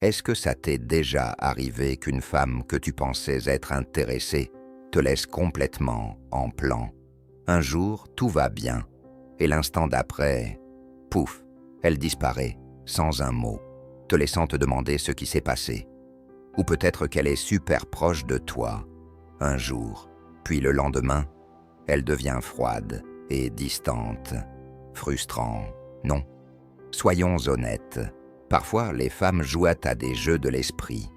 Est-ce que ça t'est déjà arrivé qu'une femme que tu pensais être intéressée te laisse complètement en plan? Un jour, tout va bien, et l'instant d'après, pouf, elle disparaît, sans un mot, te laissant te demander ce qui s'est passé. Ou peut-être qu'elle est super proche de toi, un jour, puis le lendemain, elle devient froide et distante. Frustrant, non. Soyons honnêtes, parfois les femmes jouent à des jeux de l'esprit.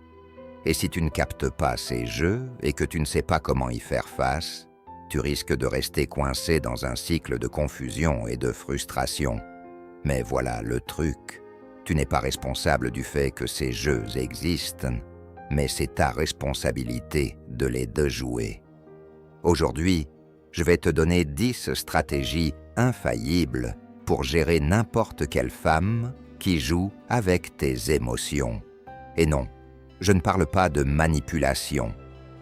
Et si tu ne captes pas ces jeux et que tu ne sais pas comment y faire face, tu risques de rester coincé dans un cycle de confusion et de frustration. Mais voilà le truc, tu n'es pas responsable du fait que ces jeux existent, mais c'est ta responsabilité de les déjouer. Aujourd'hui, je vais te donner 10 stratégies infaillibles pour gérer n'importe quelle femme qui joue avec tes émotions. Et non, je ne parle pas de manipulation,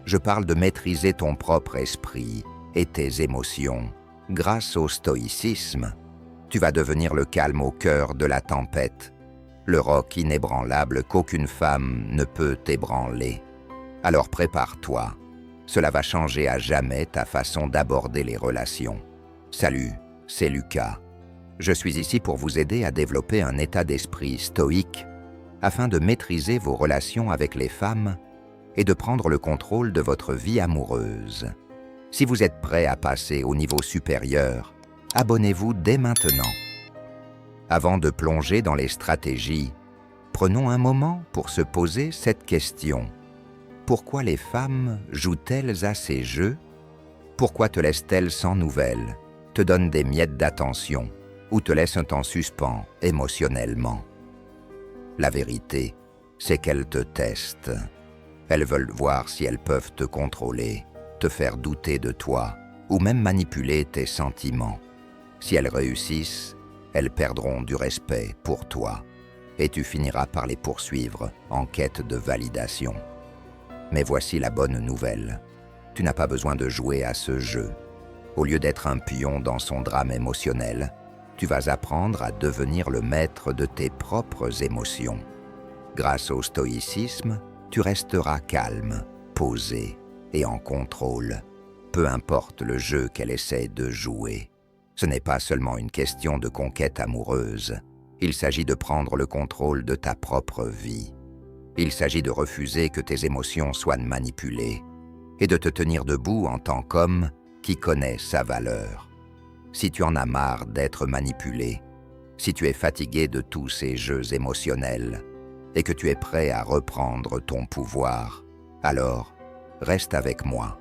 je parle de maîtriser ton propre esprit et tes émotions. Grâce au stoïcisme, tu vas devenir le calme au cœur de la tempête, le roc inébranlable qu'aucune femme ne peut ébranler. Alors prépare-toi, cela va changer à jamais ta façon d'aborder les relations. Salut, c'est Lucas. Je suis ici pour vous aider à développer un état d'esprit stoïque afin de maîtriser vos relations avec les femmes et de prendre le contrôle de votre vie amoureuse. Si vous êtes prêt à passer au niveau supérieur, abonnez-vous dès maintenant. Avant de plonger dans les stratégies, prenons un moment pour se poser cette question. Pourquoi les femmes jouent-elles à ces jeux? Pourquoi te laissent-elles sans nouvelles, te donnent des miettes d'attention ou te laissent en suspens émotionnellement? La vérité, c'est qu'elles te testent. Elles veulent voir si elles peuvent te contrôler, te faire douter de toi ou même manipuler tes sentiments. Si elles réussissent, elles perdront du respect pour toi et tu finiras par les poursuivre en quête de validation. Mais voici la bonne nouvelle. Tu n'as pas besoin de jouer à ce jeu. Au lieu d'être un pion dans son drame émotionnel, tu vas apprendre à devenir le maître de tes propres émotions. Grâce au stoïcisme, tu resteras calme, posé et en contrôle, peu importe le jeu qu'elle essaie de jouer. Ce n'est pas seulement une question de conquête amoureuse, il s'agit de prendre le contrôle de ta propre vie. Il s'agit de refuser que tes émotions soient manipulées et de te tenir debout en tant qu'homme qui connaît sa valeur. Si tu en as marre d'être manipulé, si tu es fatigué de tous ces jeux émotionnels et que tu es prêt à reprendre ton pouvoir, alors reste avec moi.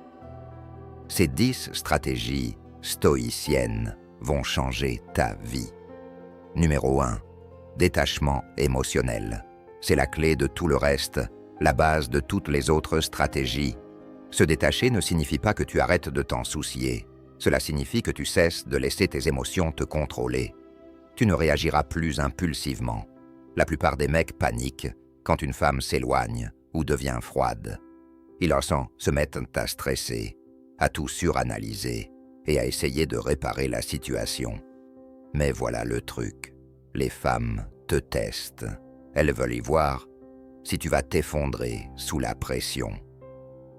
Ces 10 stratégies stoïciennes vont changer ta vie. Numéro 1. Détachement émotionnel. C'est la clé de tout le reste, la base de toutes les autres stratégies. Se détacher ne signifie pas que tu arrêtes de t'en soucier. Cela signifie que tu cesses de laisser tes émotions te contrôler. Tu ne réagiras plus impulsivement. La plupart des mecs paniquent quand une femme s'éloigne ou devient froide. Ils se mettent à stresser, à tout suranalyser et à essayer de réparer la situation. Mais voilà le truc, les femmes te testent. Elles veulent y voir si tu vas t'effondrer sous la pression.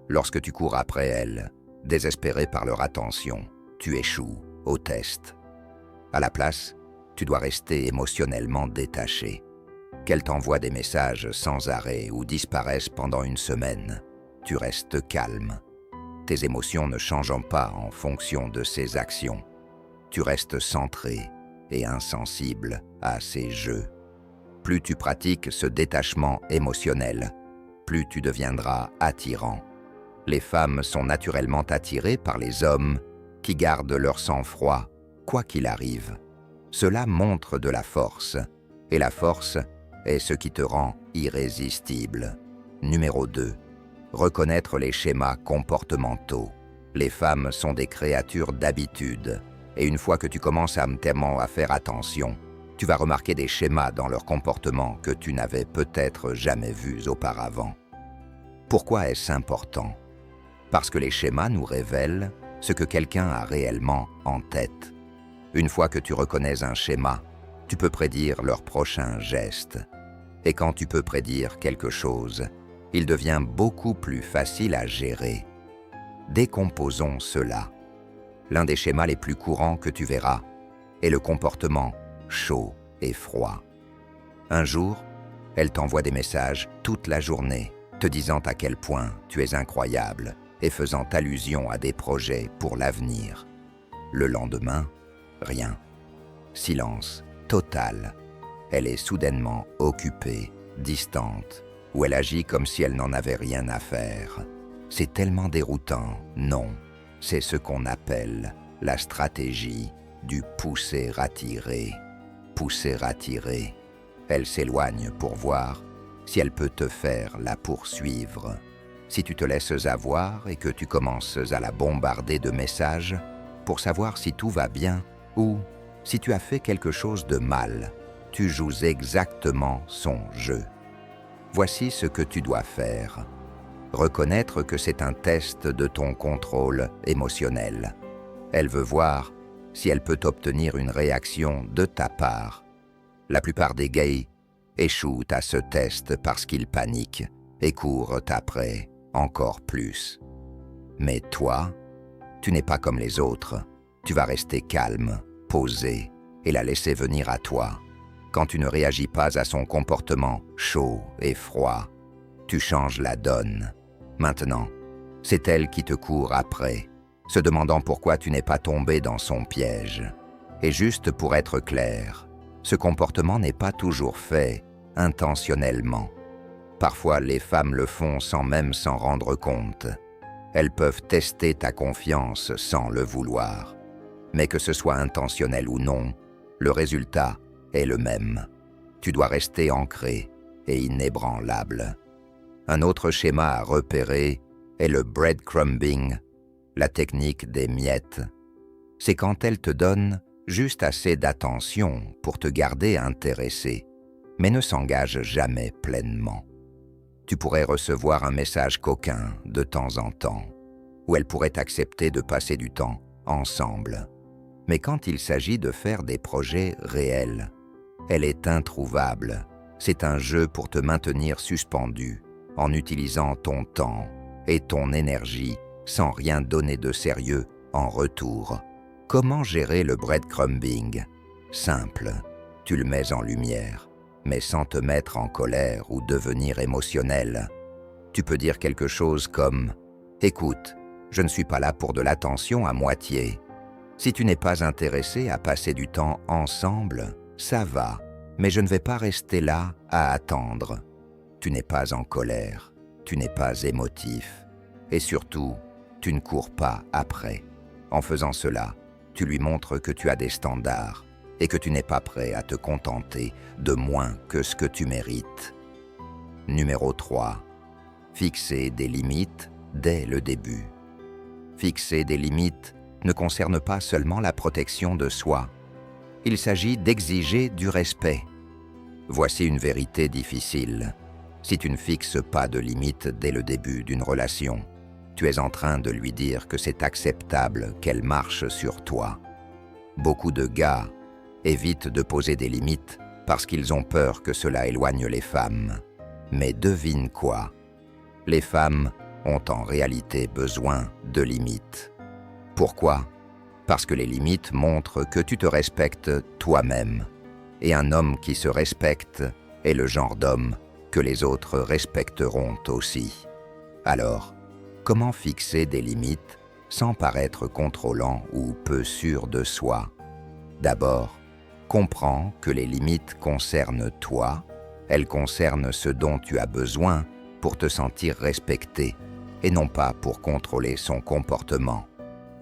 Lorsque tu cours après elles, désespéré par leur attention, tu échoues au test. À la place, tu dois rester émotionnellement détaché. Qu'elles t'envoient des messages sans arrêt ou disparaissent pendant une semaine, tu restes calme. Tes émotions ne changeant pas en fonction de ces actions. Tu restes centré et insensible à ces jeux. Plus tu pratiques ce détachement émotionnel, plus tu deviendras attirant. Les femmes sont naturellement attirées par les hommes qui gardent leur sang-froid, quoi qu'il arrive. Cela montre de la force, et la force est ce qui te rend irrésistible. Numéro 2. Reconnaître les schémas comportementaux. Les femmes sont des créatures d'habitude, et une fois que tu commences à faire attention, tu vas remarquer des schémas dans leur comportement que tu n'avais peut-être jamais vus auparavant. Pourquoi est-ce important? Parce que les schémas nous révèlent ce que quelqu'un a réellement en tête. Une fois que tu reconnais un schéma, tu peux prédire leur prochain geste. Et quand tu peux prédire quelque chose, il devient beaucoup plus facile à gérer. Décomposons cela. L'un des schémas les plus courants que tu verras est le comportement chaud et froid. Un jour, elle t'envoie des messages toute la journée, te disant à quel point tu es incroyable et faisant allusion à des projets pour l'avenir. Le lendemain, rien. Silence total. Elle est soudainement occupée, distante, ou elle agit comme si elle n'en avait rien à faire. C'est tellement déroutant, non. C'est ce qu'on appelle la stratégie du pousser-ratirer. Pousser-ratirer. Elle s'éloigne pour voir si elle peut te faire la poursuivre. Si tu te laisses avoir et que tu commences à la bombarder de messages pour savoir si tout va bien ou si tu as fait quelque chose de mal, tu joues exactement son jeu. Voici ce que tu dois faire. Reconnaître que c'est un test de ton contrôle émotionnel. Elle veut voir si elle peut obtenir une réaction de ta part. La plupart des gays échouent à ce test parce qu'ils paniquent et courent après encore plus. Mais toi, tu n'es pas comme les autres. Tu vas rester calme, posé et la laisser venir à toi. Quand tu ne réagis pas à son comportement chaud et froid, tu changes la donne. Maintenant, c'est elle qui te court après, se demandant pourquoi tu n'es pas tombé dans son piège. Et juste pour être clair, ce comportement n'est pas toujours fait intentionnellement. Parfois, les femmes le font sans même s'en rendre compte. Elles peuvent tester ta confiance sans le vouloir. Mais que ce soit intentionnel ou non, le résultat est le même. Tu dois rester ancré et inébranlable. Un autre schéma à repérer est le breadcrumbing, la technique des miettes. C'est quand elle te donne juste assez d'attention pour te garder intéressé, mais ne s'engage jamais pleinement. Tu pourrais recevoir un message coquin de temps en temps, où elle pourrait accepter de passer du temps ensemble. Mais quand il s'agit de faire des projets réels, elle est introuvable. C'est un jeu pour te maintenir suspendu, en utilisant ton temps et ton énergie sans rien donner de sérieux en retour. Comment gérer le breadcrumbing? Simple, tu le mets en lumière, mais sans te mettre en colère ou devenir émotionnel. Tu peux dire quelque chose comme « Écoute, je ne suis pas là pour de l'attention à moitié. Si tu n'es pas intéressé à passer du temps ensemble, ça va, mais je ne vais pas rester là à attendre. Tu n'es pas en colère, tu n'es pas émotif, et surtout, tu ne cours pas après. En faisant cela, tu lui montres que tu as des standards et que tu n'es pas prêt à te contenter de moins que ce que tu mérites. Numéro 3. Fixer des limites dès le début. Fixer des limites ne concerne pas seulement la protection de soi. Il s'agit d'exiger du respect. Voici une vérité difficile. Si tu ne fixes pas de limites dès le début d'une relation, tu es en train de lui dire que c'est acceptable qu'elle marche sur toi. Beaucoup de gars évitent de poser des limites parce qu'ils ont peur que cela éloigne les femmes. Mais devine quoi? Les femmes ont en réalité besoin de limites. Pourquoi? Parce que les limites montrent que tu te respectes toi-même. Et un homme qui se respecte est le genre d'homme que les autres respecteront aussi. Alors, comment fixer des limites sans paraître contrôlant ou peu sûr de soi? D'abord, comprends que les limites concernent toi, elles concernent ce dont tu as besoin pour te sentir respecté et non pas pour contrôler son comportement.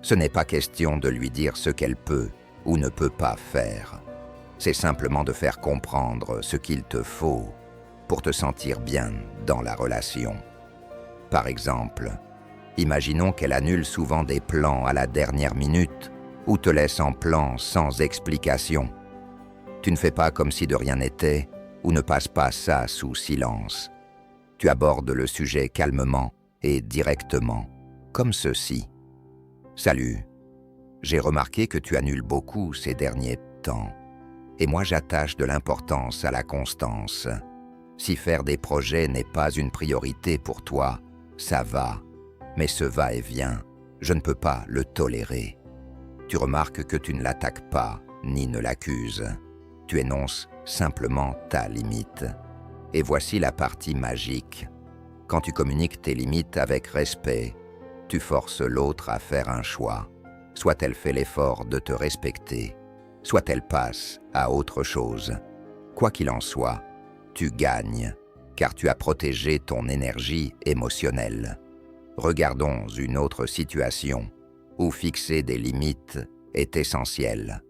Ce n'est pas question de lui dire ce qu'elle peut ou ne peut pas faire. C'est simplement de faire comprendre ce qu'il te faut pour te sentir bien dans la relation. Par exemple, imaginons qu'elle annule souvent des plans à la dernière minute ou te laisse en plan sans explication. Tu ne fais pas comme si de rien n'était ou ne passes pas ça sous silence. Tu abordes le sujet calmement et directement, comme ceci. « Salut, j'ai remarqué que tu annules beaucoup ces derniers temps, et moi j'attache de l'importance à la constance. Si faire des projets n'est pas une priorité pour toi, ça va. Mais ce va-et-vient, je ne peux pas le tolérer. Tu remarques que tu ne l'attaques pas, ni ne l'accuses. Tu énonces simplement ta limite. Et voici la partie magique. Quand tu communiques tes limites avec respect, tu forces l'autre à faire un choix. Soit elle fait l'effort de te respecter, soit elle passe à autre chose. Quoi qu'il en soit, tu gagnes, car tu as protégé ton énergie émotionnelle. Regardons une autre situation où fixer des limites est essentiel.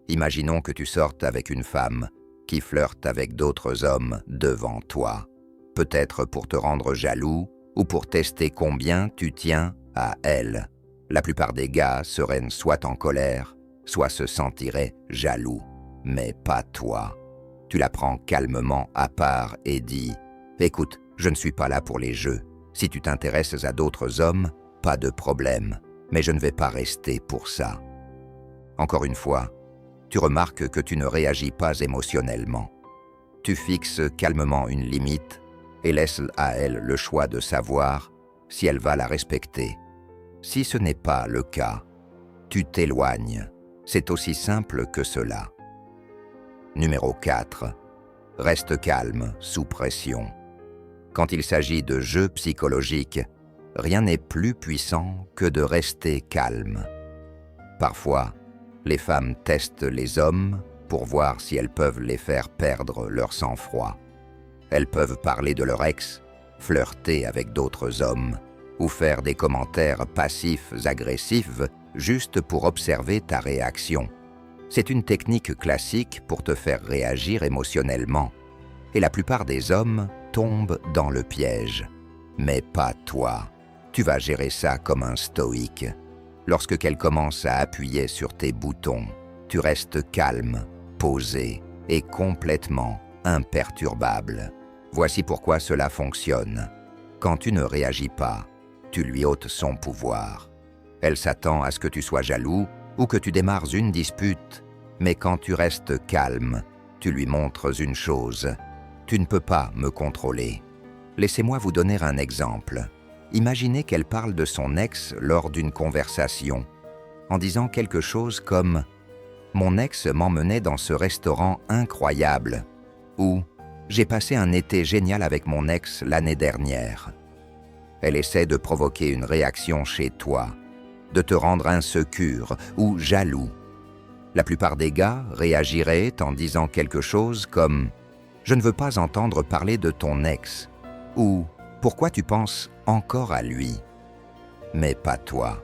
Imaginons que tu sortes avec une femme qui flirte avec d'autres hommes devant toi, peut-être pour te rendre jaloux ou pour tester combien tu tiens à elle. La plupart des gars seraient soit en colère, soit se sentiraient jaloux, mais pas toi. Tu la prends calmement à part et dis « Écoute, je ne suis pas là pour les jeux. Si tu t'intéresses à d'autres hommes, pas de problème, mais je ne vais pas rester pour ça. » Encore une fois, tu remarques que tu ne réagis pas émotionnellement. Tu fixes calmement une limite et laisses à elle le choix de savoir si elle va la respecter. Si ce n'est pas le cas, tu t'éloignes. C'est aussi simple que cela. Numéro 4. Reste calme sous pression. Quand il s'agit de jeux psychologiques, rien n'est plus puissant que de rester calme. Parfois, les femmes testent les hommes pour voir si elles peuvent les faire perdre leur sang-froid. Elles peuvent parler de leur ex, flirter avec d'autres hommes ou faire des commentaires passifs agressifs juste pour observer ta réaction. C'est une technique classique pour te faire réagir émotionnellement. Et la plupart des hommes tombent dans le piège. Mais pas toi. Tu vas gérer ça comme un stoïque. Lorsque qu'elle commence à appuyer sur tes boutons, tu restes calme, posé et complètement imperturbable. Voici pourquoi cela fonctionne. Quand tu ne réagis pas, tu lui ôtes son pouvoir. Elle s'attend à ce que tu sois jaloux ou que tu démarres une dispute, mais quand tu restes calme, tu lui montres une chose. Tu ne peux pas me contrôler. Laissez-moi vous donner un exemple. Imaginez qu'elle parle de son ex lors d'une conversation, en disant quelque chose comme « Mon ex m'emmenait dans ce restaurant incroyable » ou « J'ai passé un été génial avec mon ex l'année dernière ». Elle essaie de provoquer une réaction chez toi, de te rendre insécure ou jaloux. La plupart des gars réagiraient en disant quelque chose comme « Je ne veux pas entendre parler de ton ex » ou « Pourquoi tu penses encore à lui ?» Mais pas toi.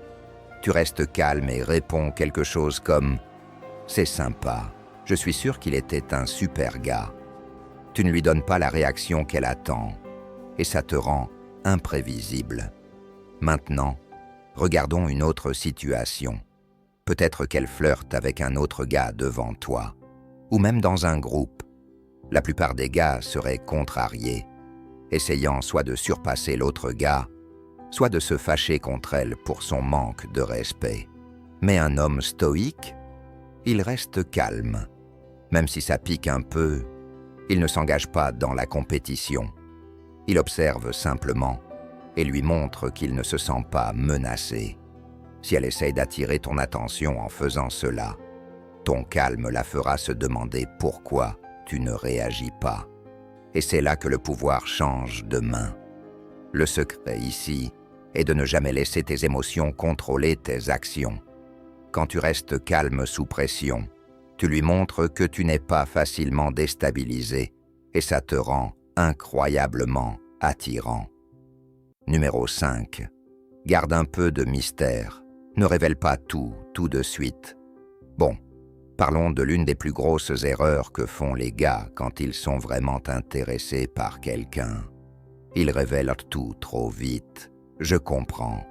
Tu restes calme et réponds quelque chose comme « C'est sympa, je suis sûr qu'il était un super gars ». Tu ne lui donnes pas la réaction qu'elle attend et ça te rend imprévisible. Maintenant, regardons une autre situation. Peut-être qu'elle flirte avec un autre gars devant toi, ou même dans un groupe. La plupart des gars seraient contrariés, essayant soit de surpasser l'autre gars, soit de se fâcher contre elle pour son manque de respect. Mais un homme stoïque, il reste calme. Même si ça pique un peu, il ne s'engage pas dans la compétition. Il observe simplement et lui montre qu'il ne se sent pas menacé. Si elle essaye d'attirer ton attention en faisant cela, ton calme la fera se demander pourquoi tu ne réagis pas. Et c'est là que le pouvoir change de main. Le secret ici est de ne jamais laisser tes émotions contrôler tes actions. Quand tu restes calme sous pression, tu lui montres que tu n'es pas facilement déstabilisé et ça te rend incroyablement attirant. Numéro 5. Garde un peu de mystère. Ne révèle pas tout de suite. Bon, parlons de l'une des plus grosses erreurs que font les gars quand ils sont vraiment intéressés par quelqu'un. Ils révèlent tout trop vite. Je comprends.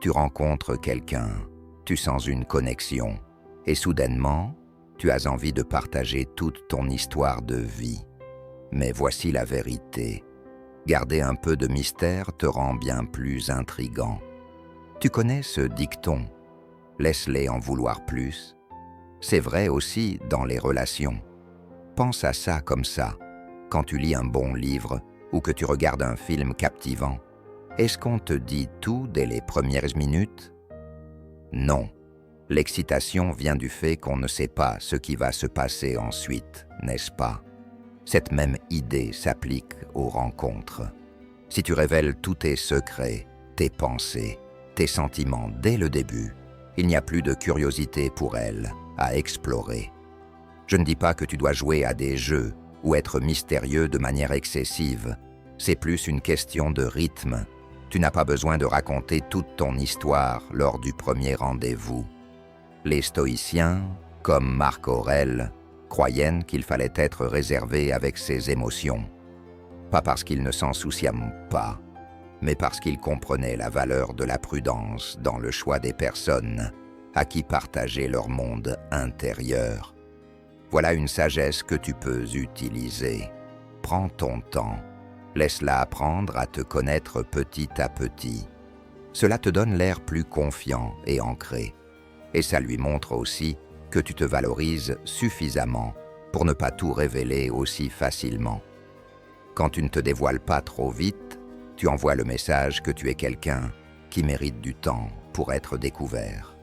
Tu rencontres quelqu'un, tu sens une connexion, et soudainement, tu as envie de partager toute ton histoire de vie. Mais voici la vérité. Garder un peu de mystère te rend bien plus intrigant. Tu connais ce dicton « Laisse-les en vouloir plus ». C'est vrai aussi dans les relations. Pense à ça comme ça. Quand tu lis un bon livre ou que tu regardes un film captivant, est-ce qu'on te dit tout dès les premières minutes? Non. L'excitation vient du fait qu'on ne sait pas ce qui va se passer ensuite, n'est-ce pas? Cette même idée s'applique aux rencontres. Si tu révèles tous tes secrets, tes pensées, tes sentiments dès le début, il n'y a plus de curiosité pour elle à explorer. Je ne dis pas que tu dois jouer à des jeux ou être mystérieux de manière excessive. C'est plus une question de rythme. Tu n'as pas besoin de raconter toute ton histoire lors du premier rendez-vous. Les stoïciens, comme Marc Aurèle, croyaient qu'il fallait être réservé avec ses émotions. Pas parce qu'ils ne s'en souciaient pas, mais parce qu'ils comprenaient la valeur de la prudence dans le choix des personnes à qui partager leur monde intérieur. Voilà une sagesse que tu peux utiliser. Prends ton temps. Laisse-la apprendre à te connaître petit à petit. Cela te donne l'air plus confiant et ancré. Et ça lui montre aussi que tu te valorises suffisamment pour ne pas tout révéler aussi facilement. Quand tu ne te dévoiles pas trop vite, tu envoies le message que tu es quelqu'un qui mérite du temps pour être découvert.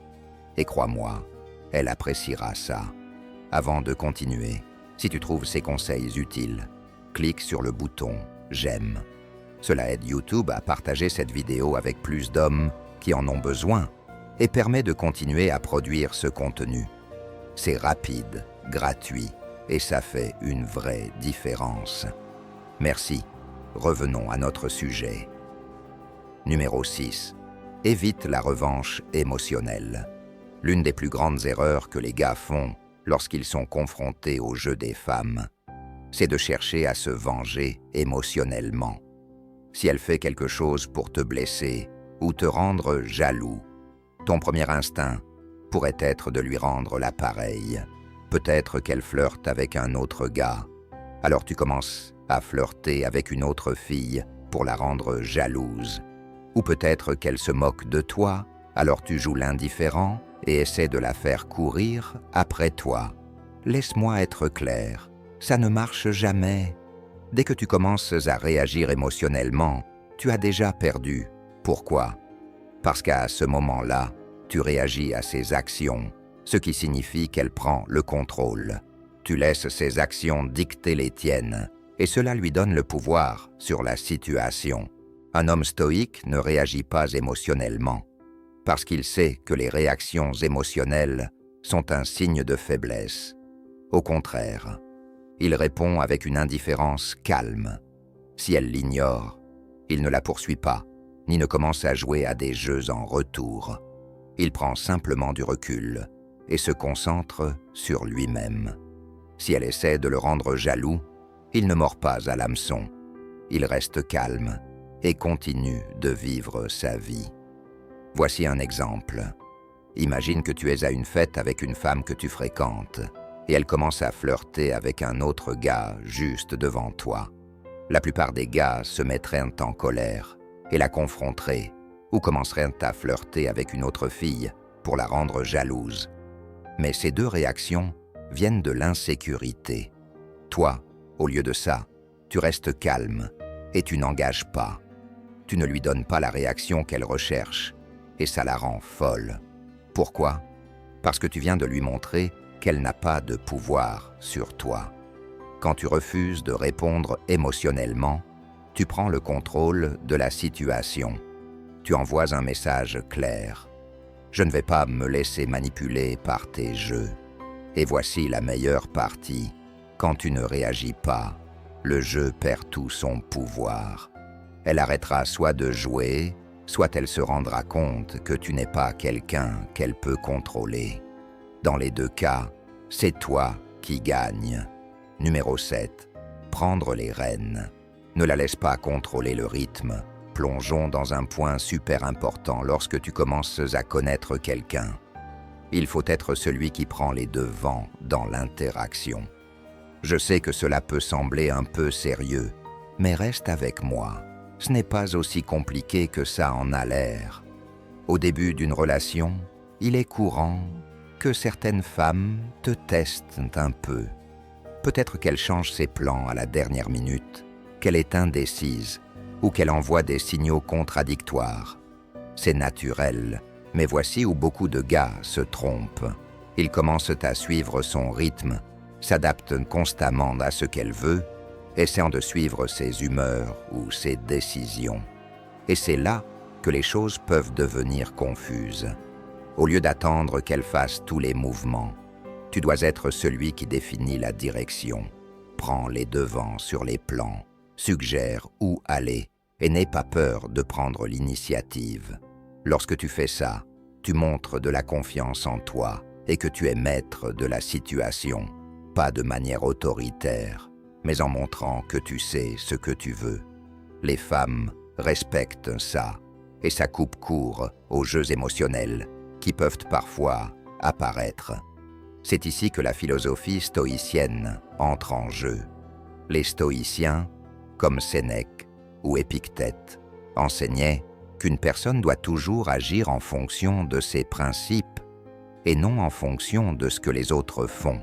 Et crois-moi, elle appréciera ça. Avant de continuer, si tu trouves ces conseils utiles, clique sur le bouton « J'aime ». Cela aide YouTube à partager cette vidéo avec plus d'hommes qui en ont besoin et permet de continuer à produire ce contenu. C'est rapide, gratuit et ça fait une vraie différence. Merci. Revenons à notre sujet. Numéro 6. Évite la revanche émotionnelle. L'une des plus grandes erreurs que les gars font lorsqu'ils sont confrontés au jeu des femmes, c'est de chercher à se venger émotionnellement. Si elle fait quelque chose pour te blesser ou te rendre jaloux, ton premier instinct pourrait être de lui rendre l'appareil. Peut-être qu'elle flirte avec un autre gars. Alors tu commences à flirter avec une autre fille pour la rendre jalouse. Ou peut-être qu'elle se moque de toi, alors tu joues l'indifférent et essaies de la faire courir après toi. Laisse-moi être clair, ça ne marche jamais. Dès que tu commences à réagir émotionnellement, tu as déjà perdu. Pourquoi? Parce qu'à ce moment-là, tu réagis à ses actions, ce qui signifie qu'elle prend le contrôle. Tu laisses ses actions dicter les tiennes, et cela lui donne le pouvoir sur la situation. Un homme stoïque ne réagit pas émotionnellement, parce qu'il sait que les réactions émotionnelles sont un signe de faiblesse. Au contraire, il répond avec une indifférence calme. Si elle l'ignore, il ne la poursuit pas, ni ne commence à jouer à des jeux en retour. Il prend simplement du recul et se concentre sur lui-même. Si elle essaie de le rendre jaloux, il ne mord pas à l'hameçon. Il reste calme et continue de vivre sa vie. Voici un exemple. Imagine que tu es à une fête avec une femme que tu fréquentes et elle commence à flirter avec un autre gars juste devant toi. La plupart des gars se mettraient en colère et la confronteraient ou commenceraient à flirter avec une autre fille pour la rendre jalouse. Mais ces deux réactions viennent de l'insécurité. Toi, au lieu de ça, tu restes calme et tu n'engages pas. Tu ne lui donnes pas la réaction qu'elle recherche et ça la rend folle. Pourquoi? Parce que tu viens de lui montrer qu'elle n'a pas de pouvoir sur toi. Quand tu refuses de répondre émotionnellement, tu prends le contrôle de la situation. Tu envoies un message clair. Je ne vais pas me laisser manipuler par tes jeux. Et voici la meilleure partie. Quand tu ne réagis pas, le jeu perd tout son pouvoir. Elle arrêtera soit de jouer, soit elle se rendra compte que tu n'es pas quelqu'un qu'elle peut contrôler. Dans les deux cas, c'est toi qui gagne. Numéro 7. Prendre les rênes. Ne la laisse pas contrôler le rythme. Plongeons dans un point super important lorsque tu commences à connaître quelqu'un. Il faut être celui qui prend les devants dans l'interaction. Je sais que cela peut sembler un peu sérieux, mais reste avec moi. Ce n'est pas aussi compliqué que ça en a l'air. Au début d'une relation, il est courant que certaines femmes te testent un peu. Peut-être qu'elle change ses plans à la dernière minute, qu'elle est indécise ou qu'elle envoie des signaux contradictoires. C'est naturel, mais voici où beaucoup de gars se trompent. Ils commencent à suivre son rythme, s'adaptent constamment à ce qu'elle veut, essayant de suivre ses humeurs ou ses décisions. Et c'est là que les choses peuvent devenir confuses. Au lieu d'attendre qu'elle fasse tous les mouvements, tu dois être celui qui définit la direction, prend les devants sur les plans, suggère où aller et n'aie pas peur de prendre l'initiative. Lorsque tu fais ça, tu montres de la confiance en toi et que tu es maître de la situation, pas de manière autoritaire, mais en montrant que tu sais ce que tu veux. Les femmes respectent ça, et ça coupe court aux jeux émotionnels qui peuvent parfois apparaître. C'est ici que la philosophie stoïcienne entre en jeu. Les stoïciens, comme Sénèque ou Épictète, enseignaient qu'une personne doit toujours agir en fonction de ses principes et non en fonction de ce que les autres font.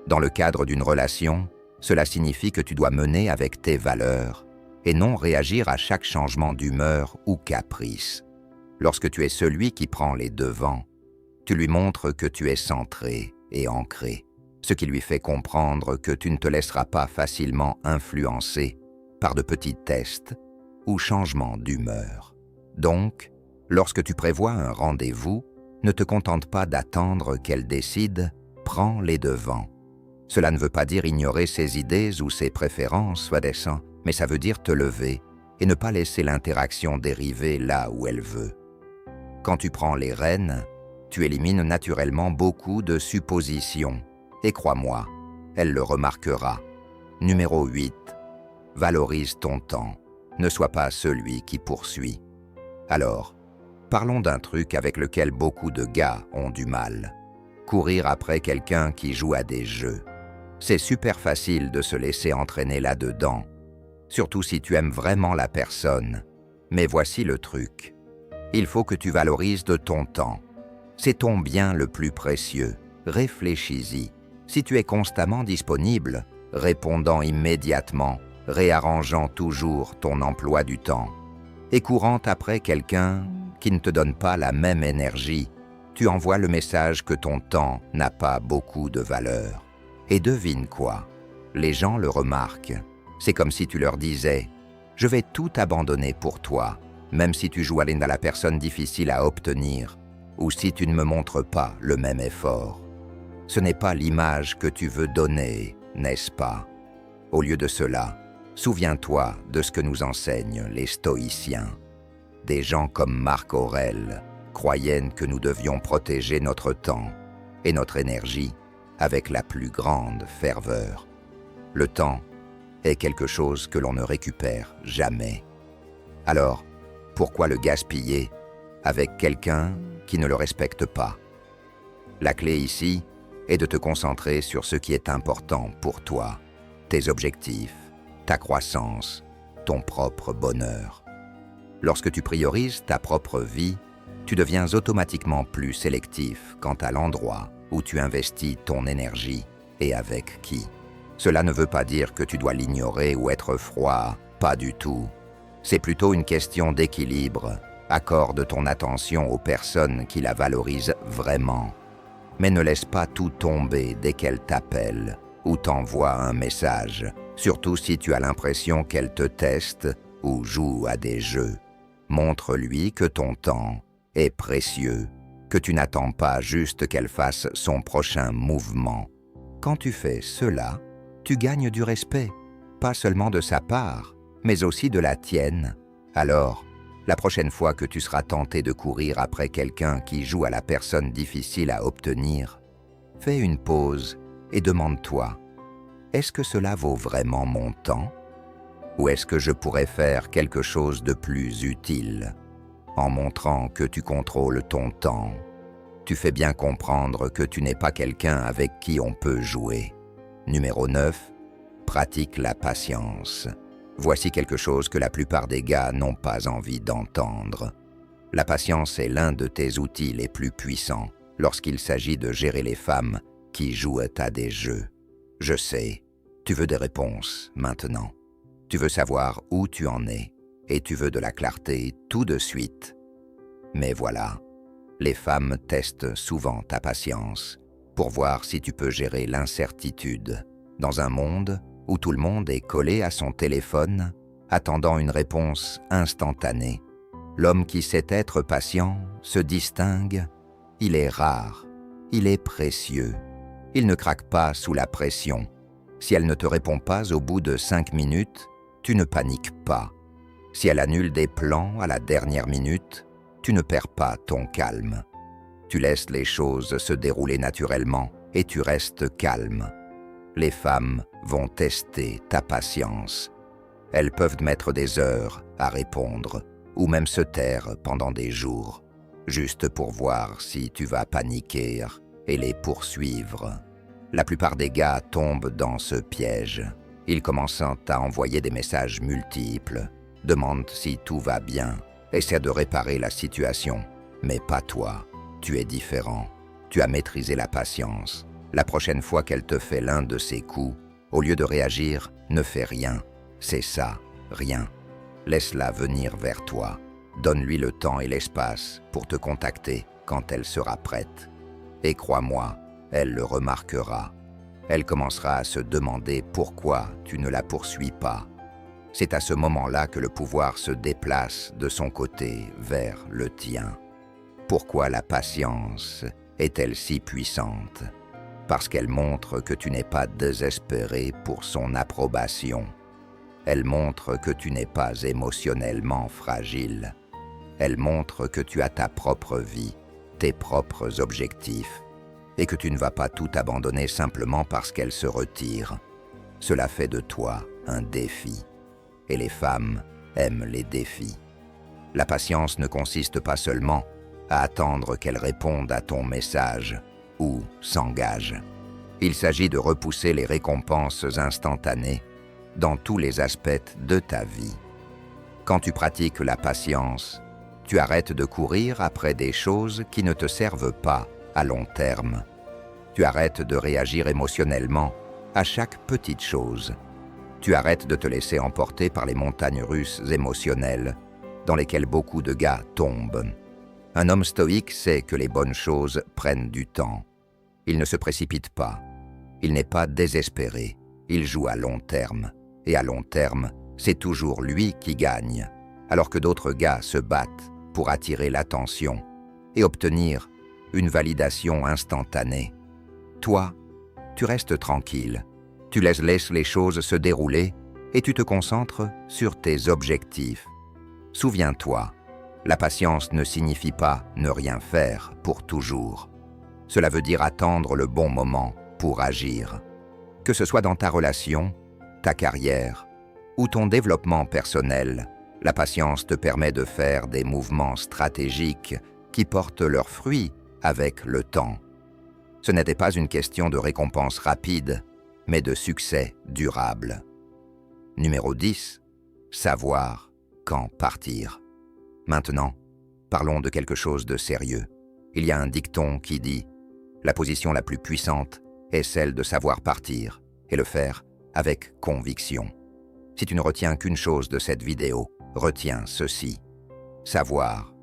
Dans le cadre d'une relation, cela signifie que tu dois mener avec tes valeurs et non réagir à chaque changement d'humeur ou caprice. Lorsque tu es celui qui prend les devants, tu lui montres que tu es centré et ancré, ce qui lui fait comprendre que tu ne te laisseras pas facilement influencer par de petits tests ou changements d'humeur. Donc, lorsque tu prévois un rendez-vous, ne te contente pas d'attendre qu'elle décide, prends les devants. Cela ne veut pas dire ignorer ses idées ou ses préférences, soi-disant, mais ça veut dire te lever et ne pas laisser l'interaction dériver là où elle veut. Quand tu prends les rênes, tu élimines naturellement beaucoup de suppositions. Et crois-moi, elle le remarquera. Numéro 8. Valorise ton temps. Ne sois pas celui qui poursuit. Alors, parlons d'un truc avec lequel beaucoup de gars ont du mal. Courir après quelqu'un qui joue à des jeux. C'est super facile de se laisser entraîner là-dedans, surtout si tu aimes vraiment la personne. Mais voici le truc. Il faut que tu valorises de ton temps. C'est ton bien le plus précieux. Réfléchis-y. Si tu es constamment disponible, répondant immédiatement, réarrangeant toujours ton emploi du temps, et courant après quelqu'un qui ne te donne pas la même énergie, tu envoies le message que ton temps n'a pas beaucoup de valeur. Et devine quoi? Les gens le remarquent. C'est comme si tu leur disais « Je vais tout abandonner pour toi, même si tu joues à la personne difficile à obtenir, ou si tu ne me montres pas le même effort. » Ce n'est pas l'image que tu veux donner, n'est-ce pas? Au lieu de cela, souviens-toi de ce que nous enseignent les stoïciens. Des gens comme Marc Aurèle croyaient que nous devions protéger notre temps et notre énergie avec la plus grande ferveur. Le temps est quelque chose que l'on ne récupère jamais. Alors, pourquoi le gaspiller avec quelqu'un qui ne le respecte pas? La clé ici est de te concentrer sur ce qui est important pour toi, tes objectifs, ta croissance, ton propre bonheur. Lorsque tu priorises ta propre vie, tu deviens automatiquement plus sélectif quant à l'endroit où tu investis ton énergie et avec qui. Cela ne veut pas dire que tu dois l'ignorer ou être froid, pas du tout. C'est plutôt une question d'équilibre. Accorde ton attention aux personnes qui la valorisent vraiment. Mais ne laisse pas tout tomber dès qu'elles t'appellent ou t'envoient un message, surtout si tu as l'impression qu'elles te testent ou jouent à des jeux. Montre-lui que ton temps est précieux, que tu n'attends pas juste qu'elle fasse son prochain mouvement. Quand tu fais cela, tu gagnes du respect, pas seulement de sa part, mais aussi de la tienne. Alors, la prochaine fois que tu seras tenté de courir après quelqu'un qui joue à la personne difficile à obtenir, fais une pause et demande-toi, est-ce que cela vaut vraiment mon temps? Ou est-ce que je pourrais faire quelque chose de plus utile? En montrant que tu contrôles ton temps, tu fais bien comprendre que tu n'es pas quelqu'un avec qui on peut jouer. Numéro 9. Pratique la patience. Voici quelque chose que la plupart des gars n'ont pas envie d'entendre. La patience est l'un de tes outils les plus puissants lorsqu'il s'agit de gérer les femmes qui jouent à des jeux. Je sais, tu veux des réponses maintenant. Tu veux savoir où tu en es et tu veux de la clarté tout de suite. Mais voilà, les femmes testent souvent ta patience pour voir si tu peux gérer l'incertitude dans un monde où tout le monde est collé à son téléphone, attendant une réponse instantanée. L'homme qui sait être patient se distingue, il est rare, il est précieux, il ne craque pas sous la pression. Si elle ne te répond pas au bout de 5 minutes, tu ne paniques pas. Si elle annule des plans à la dernière minute, tu ne perds pas ton calme. Tu laisses les choses se dérouler naturellement et tu restes calme. Les femmes vont tester ta patience. Elles peuvent mettre des heures à répondre ou même se taire pendant des jours, juste pour voir si tu vas paniquer et les poursuivre. La plupart des gars tombent dans ce piège. Ils commencent à envoyer des messages multiples, demandent si tout va bien, essaient de réparer la situation. Mais pas toi, tu es différent. Tu as maîtrisé la patience. La prochaine fois qu'elle te fait l'un de ces coups, au lieu de réagir, ne fais rien. C'est ça, rien. Laisse-la venir vers toi. Donne-lui le temps et l'espace pour te contacter quand elle sera prête. Et crois-moi, elle le remarquera. Elle commencera à se demander pourquoi tu ne la poursuis pas. C'est à ce moment-là que le pouvoir se déplace de son côté vers le tien. Pourquoi la patience est-elle si puissante? Parce qu'elle montre que tu n'es pas désespéré pour son approbation. Elle montre que tu n'es pas émotionnellement fragile. Elle montre que tu as ta propre vie, tes propres objectifs, et que tu ne vas pas tout abandonner simplement parce qu'elle se retire. Cela fait de toi un défi. Et les femmes aiment les défis. La patience ne consiste pas seulement à attendre qu'elle réponde à ton message ou s'engage. Il s'agit de repousser les récompenses instantanées dans tous les aspects de ta vie. Quand tu pratiques la patience, tu arrêtes de courir après des choses qui ne te servent pas à long terme. Tu arrêtes de réagir émotionnellement à chaque petite chose. Tu arrêtes de te laisser emporter par les montagnes russes émotionnelles dans lesquelles beaucoup de gars tombent. Un homme stoïque sait que les bonnes choses prennent du temps. Il ne se précipite pas. Il n'est pas désespéré. Il joue à long terme. Et à long terme, c'est toujours lui qui gagne, alors que d'autres gars se battent pour attirer l'attention et obtenir une validation instantanée. Toi, tu restes tranquille. Tu laisses les choses se dérouler et tu te concentres sur tes objectifs. Souviens-toi, la patience ne signifie pas ne rien faire pour toujours. Cela veut dire attendre le bon moment pour agir. Que ce soit dans ta relation, ta carrière ou ton développement personnel, la patience te permet de faire des mouvements stratégiques qui portent leurs fruits avec le temps. Ce n'était pas une question de récompense rapide, mais de succès durable. Numéro 10. Savoir quand partir. Maintenant, parlons de quelque chose de sérieux. Il y a un dicton qui dit « La position la plus puissante est celle de savoir partir et le faire avec conviction. » Si tu ne retiens qu'une chose de cette vidéo, retiens ceci. Savoir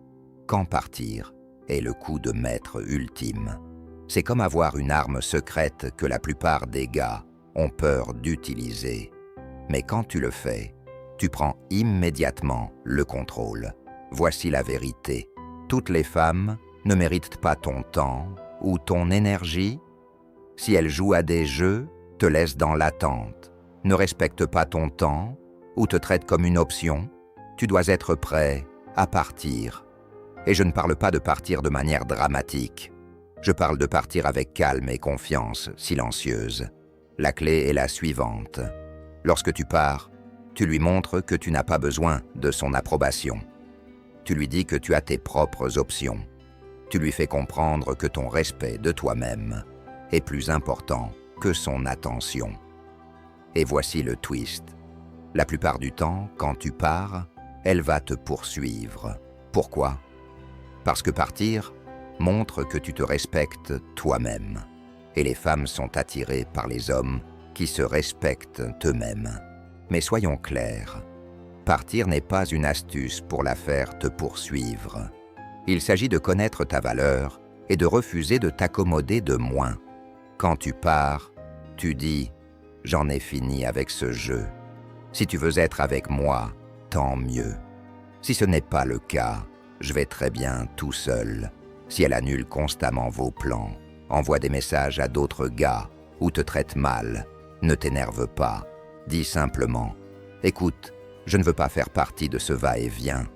quand partir est le coup de maître ultime. C'est comme avoir une arme secrète que la plupart des gars ont peur d'utiliser. Mais quand tu le fais, tu prends immédiatement le contrôle. Voici la vérité. Toutes les femmes ne méritent pas ton temps ou ton énergie. Si elles jouent à des jeux, te laissent dans l'attente, ne respectent pas ton temps ou te traitent comme une option, tu dois être prêt à partir. Et je ne parle pas de partir de manière dramatique. Je parle de partir avec calme et confiance silencieuse. La clé est la suivante. Lorsque tu pars, tu lui montres que tu n'as pas besoin de son approbation. Tu lui dis que tu as tes propres options. Tu lui fais comprendre que ton respect de toi-même est plus important que son attention. Et voici le twist. La plupart du temps, quand tu pars, elle va te poursuivre. Pourquoi? Parce que partir montre que tu te respectes toi-même. Et les femmes sont attirées par les hommes qui se respectent eux-mêmes. Mais soyons clairs, partir n'est pas une astuce pour la faire te poursuivre. Il s'agit de connaître ta valeur et de refuser de t'accommoder de moins. Quand tu pars, tu dis « j'en ai fini avec ce jeu ». Si tu veux être avec moi, tant mieux. Si ce n'est pas le cas, je vais très bien tout seul. Si elle annule constamment vos plans, envoie des messages à d'autres gars ou te traite mal, ne t'énerve pas. Dis simplement « écoute, je ne veux pas faire partie de ce va-et-vient.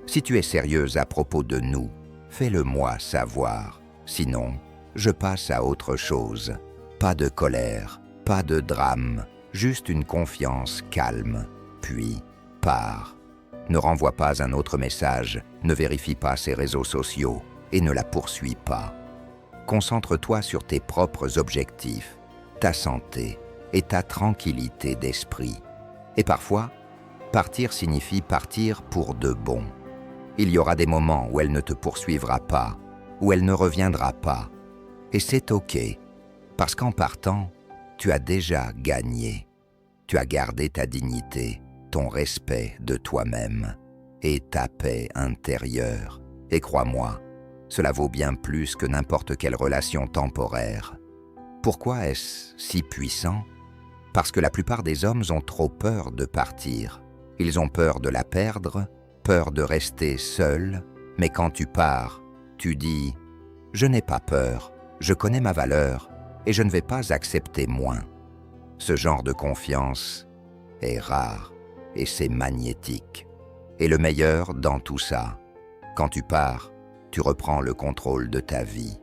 Si tu es sérieuse à propos de nous, fais-le-moi savoir. Sinon, je passe à autre chose. Pas de colère, pas de drame, juste une confiance calme. Puis, pars. Ne renvoie pas un autre message, ne vérifie pas ses réseaux sociaux et ne la poursuis pas. Concentre-toi sur tes propres objectifs, ta santé et ta tranquillité d'esprit. Et parfois, partir signifie partir pour de bon. Il y aura des moments où elle ne te poursuivra pas, où elle ne reviendra pas. Et c'est OK, parce qu'en partant, tu as déjà gagné. Tu as gardé ta dignité, ton respect de toi-même et ta paix intérieure. Et crois-moi, cela vaut bien plus que n'importe quelle relation temporaire. Pourquoi est-ce si puissant ? Parce que la plupart des hommes ont trop peur de partir. Ils ont peur de la perdre, peur de rester seul, mais quand tu pars, tu dis « je n'ai pas peur, je connais ma valeur et je ne vais pas accepter moins ». Ce genre de confiance est rare et c'est magnétique. Et le meilleur dans tout ça, quand tu pars, tu reprends le contrôle de ta vie.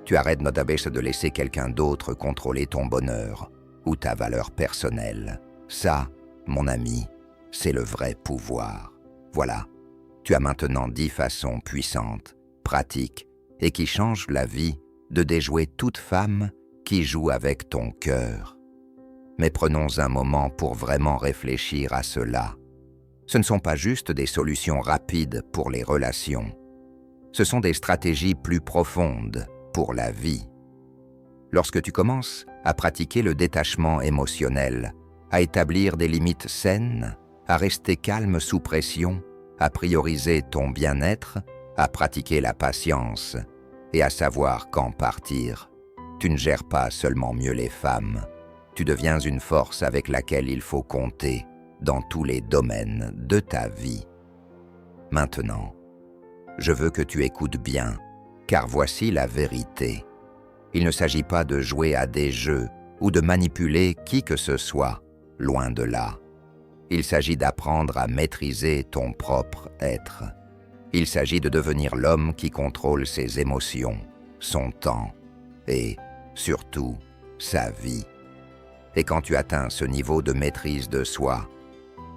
Tu arrêtes de laisser quelqu'un d'autre contrôler ton bonheur ou ta valeur personnelle. Ça, mon ami, c'est le vrai pouvoir. Voilà, tu as maintenant 10 façons puissantes, pratiques et qui changent la vie de déjouer toute femme qui joue avec ton cœur. Mais prenons un moment pour vraiment réfléchir à cela. Ce ne sont pas juste des solutions rapides pour les relations. Ce sont des stratégies plus profondes pour la vie. Lorsque tu commences à pratiquer le détachement émotionnel, à établir des limites saines, à rester calme sous pression, à prioriser ton bien-être, à pratiquer la patience et à savoir quand partir, tu ne gères pas seulement mieux les femmes, tu deviens une force avec laquelle il faut compter dans tous les domaines de ta vie. Maintenant, je veux que tu écoutes bien, car voici la vérité. Il ne s'agit pas de jouer à des jeux ou de manipuler qui que ce soit, loin de là. Il s'agit d'apprendre à maîtriser ton propre être. Il s'agit de devenir l'homme qui contrôle ses émotions, son temps et, surtout, sa vie. Et quand tu atteins ce niveau de maîtrise de soi,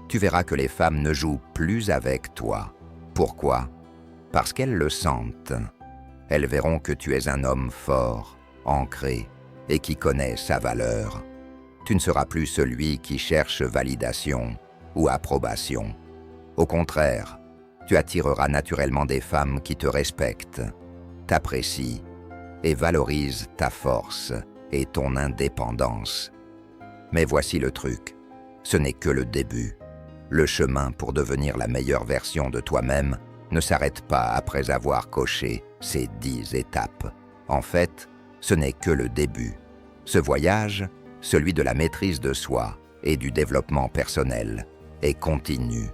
tu verras que les femmes ne jouent plus avec toi. Pourquoi ? Parce qu'elles le sentent. Elles verront que tu es un homme fort, ancré et qui connaît sa valeur. Tu ne seras plus celui qui cherche validation ou approbation. Au contraire, tu attireras naturellement des femmes qui te respectent, t'apprécient et valorisent ta force et ton indépendance. Mais voici le truc, ce n'est que le début. Le chemin pour devenir la meilleure version de toi-même ne s'arrête pas après avoir coché ces 10 étapes. En fait, ce n'est que le début. Ce voyage, celui de la maîtrise de soi et du développement personnel, est continu.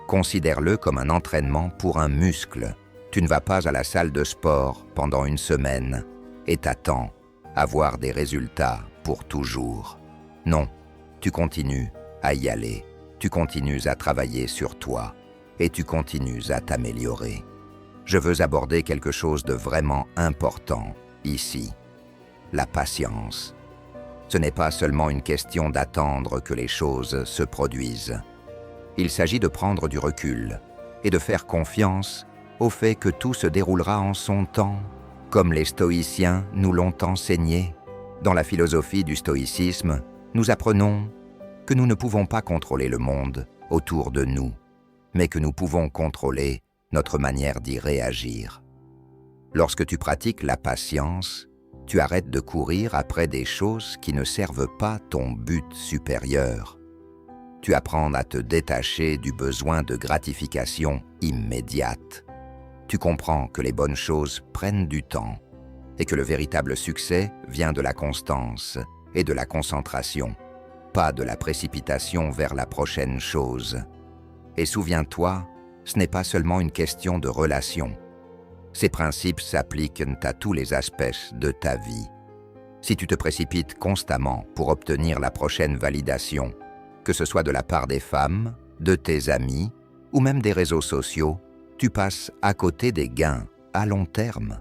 Considère-le comme un entraînement pour un muscle. Tu ne vas pas à la salle de sport pendant une semaine et t'attends à voir des résultats pour toujours. Non, tu continues à y aller, tu continues à travailler sur toi et tu continues à t'améliorer. Je veux aborder quelque chose de vraiment important ici, la patience. Ce n'est pas seulement une question d'attendre que les choses se produisent. Il s'agit de prendre du recul et de faire confiance au fait que tout se déroulera en son temps, comme les stoïciens nous l'ont enseigné. Dans la philosophie du stoïcisme, nous apprenons que nous ne pouvons pas contrôler le monde autour de nous, mais que nous pouvons contrôler notre manière d'y réagir. Lorsque tu pratiques la patience, Tu arrêtes de courir après des choses qui ne servent pas ton but supérieur. Tu apprends à te détacher du besoin de gratification immédiate. Tu comprends que les bonnes choses prennent du temps et que le véritable succès vient de la constance et de la concentration, pas de la précipitation vers la prochaine chose. Et souviens-toi, ce n'est pas seulement une question de relation. Ces principes s'appliquent à tous les aspects de ta vie. Si tu te précipites constamment pour obtenir la prochaine validation, que ce soit de la part des femmes, de tes amis ou même des réseaux sociaux, tu passes à côté des gains à long terme.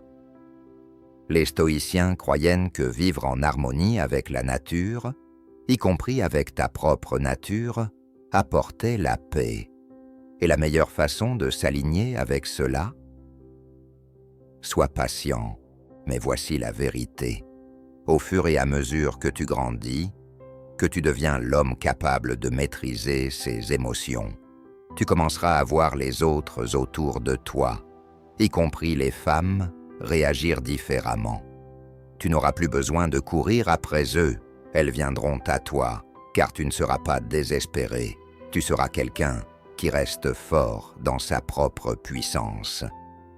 Les stoïciens croyaient que vivre en harmonie avec la nature, y compris avec ta propre nature, apportait la paix. Et la meilleure façon de s'aligner avec cela? Sois patient, mais voici la vérité. Au fur et à mesure que tu grandis, que tu deviens l'homme capable de maîtriser ses émotions, tu commenceras à voir les autres autour de toi, y compris les femmes, réagir différemment. Tu n'auras plus besoin de courir après eux, elles viendront à toi, car tu ne seras pas désespéré. Tu seras quelqu'un qui reste fort dans sa propre puissance.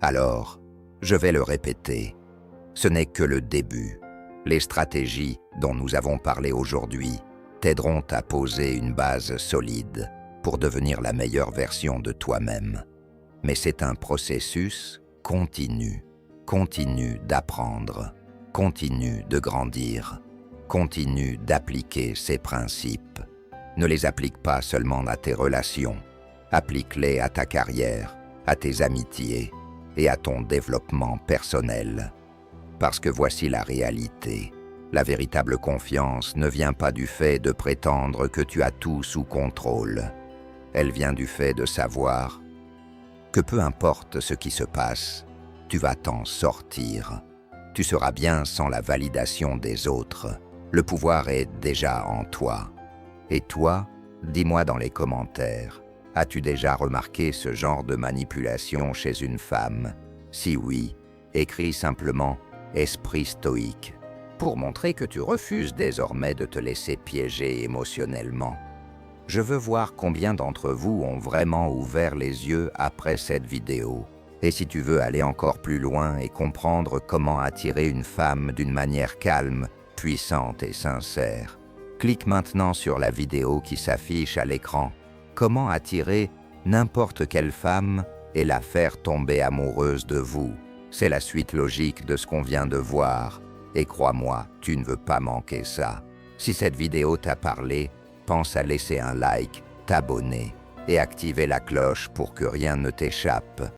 Alors, je vais le répéter, ce n'est que le début. Les stratégies dont nous avons parlé aujourd'hui t'aideront à poser une base solide pour devenir la meilleure version de toi-même. Mais c'est un processus continu. Continue d'apprendre, continue de grandir, continue d'appliquer ces principes. Ne les applique pas seulement à tes relations, applique-les à ta carrière, à tes amitiés et à ton développement personnel. Parce que voici la réalité. La véritable confiance ne vient pas du fait de prétendre que tu as tout sous contrôle. Elle vient du fait de savoir que peu importe ce qui se passe, tu vas t'en sortir. Tu seras bien sans la validation des autres. Le pouvoir est déjà en toi. Et toi, dis-moi dans les commentaires, as-tu déjà remarqué ce genre de manipulation chez une femme? Si oui, écris simplement « Esprit stoïque » pour montrer que tu refuses désormais de te laisser piéger émotionnellement. Je veux voir combien d'entre vous ont vraiment ouvert les yeux après cette vidéo. Et si tu veux aller encore plus loin et comprendre comment attirer une femme d'une manière calme, puissante et sincère, clique maintenant sur la vidéo qui s'affiche à l'écran. Comment attirer n'importe quelle femme et la faire tomber amoureuse de vous. C'est la suite logique de ce qu'on vient de voir. Et crois-moi, tu ne veux pas manquer ça. Si cette vidéo t'a parlé, pense à laisser un like, t'abonner et activer la cloche pour que rien ne t'échappe.